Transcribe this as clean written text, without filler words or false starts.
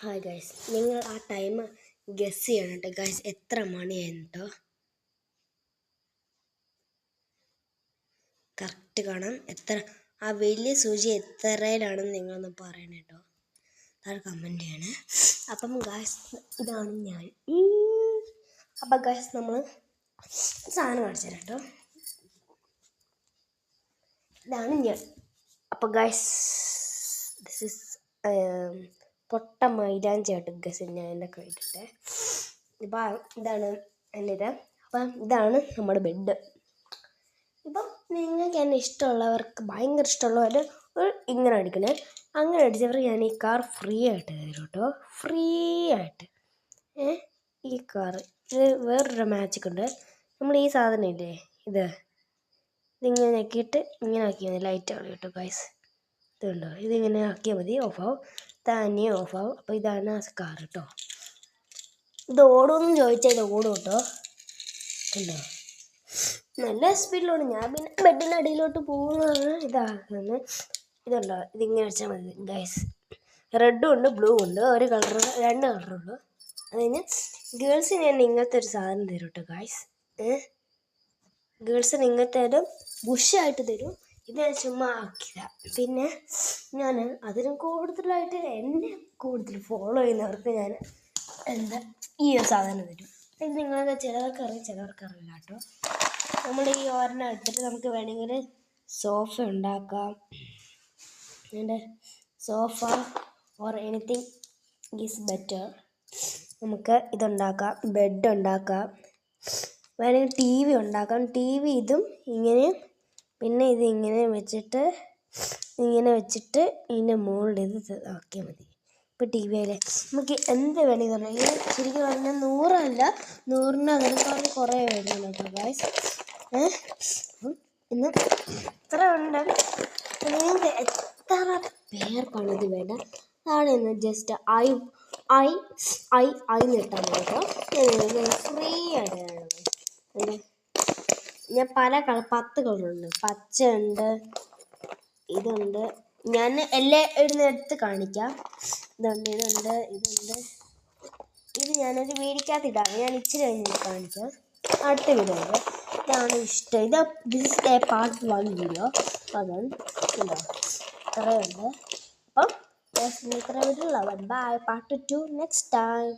Hi guys, നിങ്ങൾ ആ time guess ചെയ്യണം കേട്ടോ ഗൈസ്. എത്ര മണിയായിരുന്നു കേട്ടോ? കറക്റ്റ് കാണാം. എത്ര ആ വലിയ സൂചി എത്രയിലാണെന്ന് നിങ്ങളൊന്ന് പറയണം കേട്ടോ. താഴെ കമൻറ്റ് ചെയ്യണേ. അപ്പം ഗൈസ്, ഇതാണ് ഞാൻ. അപ്പം ഗൈസ്, നമ്മൾ സാധനം കാണിച്ചു തരാം കേട്ടോ. ഇതാണ് ഞാൻ. അപ്പം ഗൈസ്, ദിസ് ഇസ് പൊട്ട മൈലാഞ്ചി ആയിട്ട് ഗസ് ഞാൻ എൻ്റെ കയ്യിലിട്ടെ. ഇപ്പം ഇതാണ് എൻ്റെ ഇത്. അപ്പം ഇതാണ് നമ്മുടെ ബെഡ്. ഇപ്പം നിങ്ങൾക്ക് എന്നെ ഇഷ്ടമുള്ളവർക്ക്, ഭയങ്കര ഇഷ്ടമുള്ളവർ ഇങ്ങനെ അടിക്കണേ. അങ്ങനെ അടിച്ചവർ ഞാൻ ഈ കാർ ഫ്രീ ആയിട്ട് തരും കേട്ടോ. ഫ്രീ ആയിട്ട് ഈ കാർ. ഇത് വേറൊരു മാജിക് ഉണ്ട്. നമ്മൾ ഈ സാധനം ഇല്ലേ, ഇതിങ്ങനെ ആക്കിയിട്ട് ഇങ്ങനെ ആക്കിയാൽ മതി. ലൈറ്റ് ആവും കേട്ടോ ഗൈസ്. ഇതുണ്ടോ, ഇതിങ്ങനെ ആക്കിയാൽ മതി. ഓഫാവും, തന്നെ ഓഫാവും. അപ്പോൾ ഇതാണ് ആ കാർ കേട്ടോ. ഇത് ഓടുമെന്ന് ചോദിച്ചാൽ ഇത് ഓടും കേട്ടോ. ഉണ്ടോ, നല്ല സ്പീഡിലോട്ട്. ഞാൻ പിന്നെ ബെഡിൻ്റെ അടിയിലോട്ട് പോകുന്നതാണ് ഇതാക്കുന്നത്. ഇതുണ്ടോ, ഇതിങ്ങനെ വെച്ചാൽ മതി ഗൈസ്. റെഡും ഉണ്ട് ബ്ലൂ ഉണ്ട്, ഒരു കളർ, 2 കളറുള്ളൂ. അതിന് ഗേൾസിന് ഞാൻ ഇങ്ങനത്തെ ഒരു സാധനം തരും കേട്ടോ ഗൈസ്. ഗേൾസിന് ഇങ്ങനത്തെ ഒരു ബുഷായിട്ട് തരും. ഇത് ഞാൻ ചുമ്മാ ആക്കിയതാ. പിന്നെ ഞാൻ അതിനും കൂടുതലായിട്ട് എന്നെ കൂടുതൽ ഫോളോ ചെയ്യുന്നവർക്ക് ഞാൻ ഈ ഒരു സാധനം തരും. ഇത് നിങ്ങൾക്ക് ചിലവർക്ക് അറിയാം, ചിലവർക്ക് അറിയില്ല കേട്ടോ. നമ്മൾ ഈ ഒരെണ്ണം എടുത്തിട്ട് നമുക്ക് വേണമെങ്കിൽ സോഫ ഉണ്ടാക്കാം. അതിൻ്റെ sofa or anything is better. നമുക്ക് ഇതുണ്ടാക്കാം, ബെഡ് ഉണ്ടാക്കാം, വേണമെങ്കിൽ TV ഉണ്ടാക്കാം. TV ഇതും ഇങ്ങനെയും, പിന്നെ ഇത് ഇങ്ങനെ വെച്ചിട്ട് ഇതിൻ്റെ മുകളിൽ ഇത് ആക്കിയാൽ മതി. ഇപ്പോൾ TVയിൽ നമുക്ക് എന്ത് വേണമെങ്കിൽ പറഞ്ഞാൽ, ശരിക്കും പറഞ്ഞാൽ 100 അല്ല, 100ന് അതിനേക്കാൾ കുറേ വേണം കേട്ടോ ഗൈസ്. ഇന്ന് ഇത്ര ഉണ്ട്. നിങ്ങൾക്ക് എത്ര പേർക്കാണ് ഇത് വേണ്ട, അതാണ് ഇന്ന് ജസ്റ്റ് ഐ നിട്ടാൽ മതി കേട്ടോ. ഫ്രീ ആയിട്ട് ഞാൻ പല 10 കളറുണ്ട്. പച്ച ഉണ്ട്, ഇതുണ്ട്. ഞാൻ എല്ലാം എടുത്ത് കാണിക്കാം. ഇതുണ്ട്. ഇത് ഞാനൊരു വീടിക്കകത്തിടാം. ഞാൻ ഇച്ചിരി കഴിഞ്ഞിട്ട് കാണിക്കാം. അടുത്ത വീഡിയോ ഇതാണ് ഇഷ്ടം. This is a part 1 video. അതാണ് ഉണ്ടോ, ഇത്രയുണ്ട്. അപ്പം ഇത്ര video. Bye. Part 2 next time.